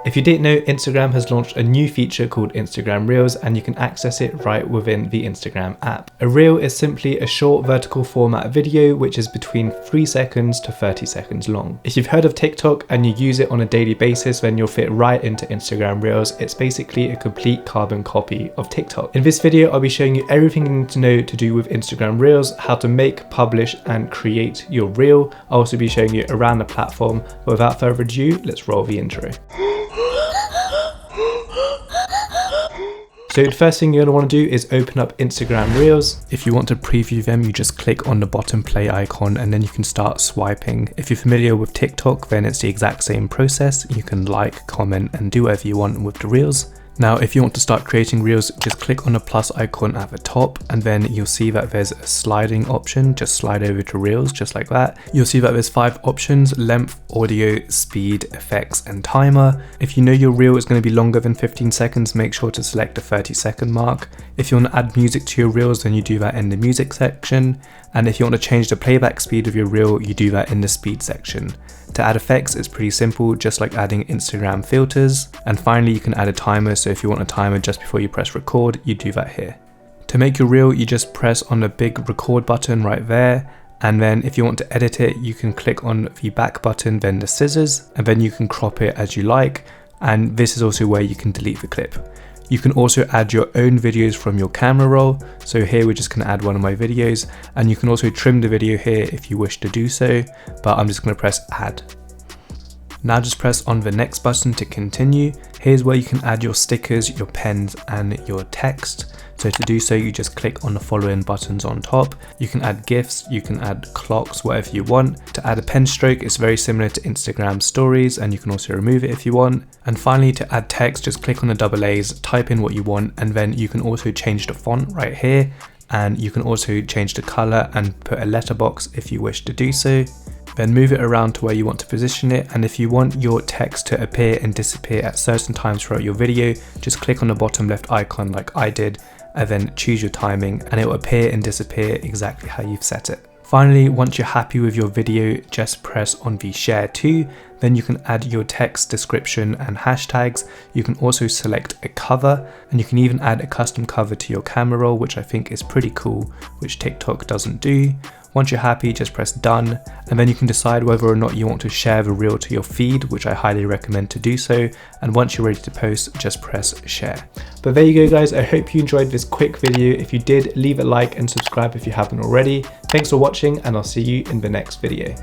If you didn't know, Instagram has launched a new feature called Instagram Reels, and you can access it right within the Instagram app. A reel is simply a short vertical format video which is between 3 seconds to 30 seconds long. If you've heard of TikTok and you use it on a daily basis, then you'll fit right into Instagram Reels. It's basically a complete carbon copy of TikTok. In this video, I'll be showing you everything you need to know to do with Instagram Reels, how to make, publish and create your reel. I'll also be showing you around the platform, but without further ado, let's roll the intro. So the first thing you're going to want to do is open up Instagram Reels. If you want to preview them, you just click on the bottom play icon and then you can start swiping. If you're familiar with TikTok, then it's the exact same process. You can like, comment and do whatever you want with the Reels. Now, if you want to start creating Reels, just click on the plus icon at the top and then you'll see that there's a sliding option. Just slide over to Reels, just like that. You'll see that there's 5 options: length, audio, speed, effects, and timer. If you know your Reel is going to be longer than 15 seconds, make sure to select the 30-second mark. If you want to add music to your Reels, then you do that in the music section. And if you want to change the playback speed of your Reel, you do that in the speed section. To add effects, it's pretty simple, just like adding Instagram filters. And finally, you can add a timer. So if you want a timer just before you press record, you do that here. To make your Reel, you just press on the big record button right there. And then if you want to edit it, you can click on the back button, then the scissors, and then you can crop it as you like. And this is also where you can delete the clip. You can also add your own videos from your camera roll. So here we're just going to add one of my videos, and you can also trim the video here if you wish to do so, but I'm just going to press add. Now just press on the next button to continue. Here's where you can add your stickers, your pens and your text. So to do so, you just click on the following buttons on top. You can add GIFs, you can add clocks, whatever you want. To add a pen stroke, it's very similar to Instagram stories, and you can also remove it if you want. And finally, to add text, just click on the double A's, type in what you want, and then you can also change the font right here. And you can also change the color and put a letterbox if you wish to do so. Then move it around to where you want to position it, and if you want your text to appear and disappear at certain times throughout your video, just click on the bottom left icon like I did, and then choose your timing and it will appear and disappear exactly how you've set it. Finally, once you're happy with your video, just press on the share to, then you can add your text, description and hashtags. You can also select a cover, and you can even add a custom cover to your camera roll, which I think is pretty cool, which TikTok doesn't do. Once you're happy, just press done, and then you can decide whether or not you want to share the reel to your feed, which I highly recommend to do so. And once you're ready to post, just press share. But there you go guys, I hope you enjoyed this quick video. If you did, leave a like and subscribe if you haven't already. Thanks for watching, and I'll see you in the next video.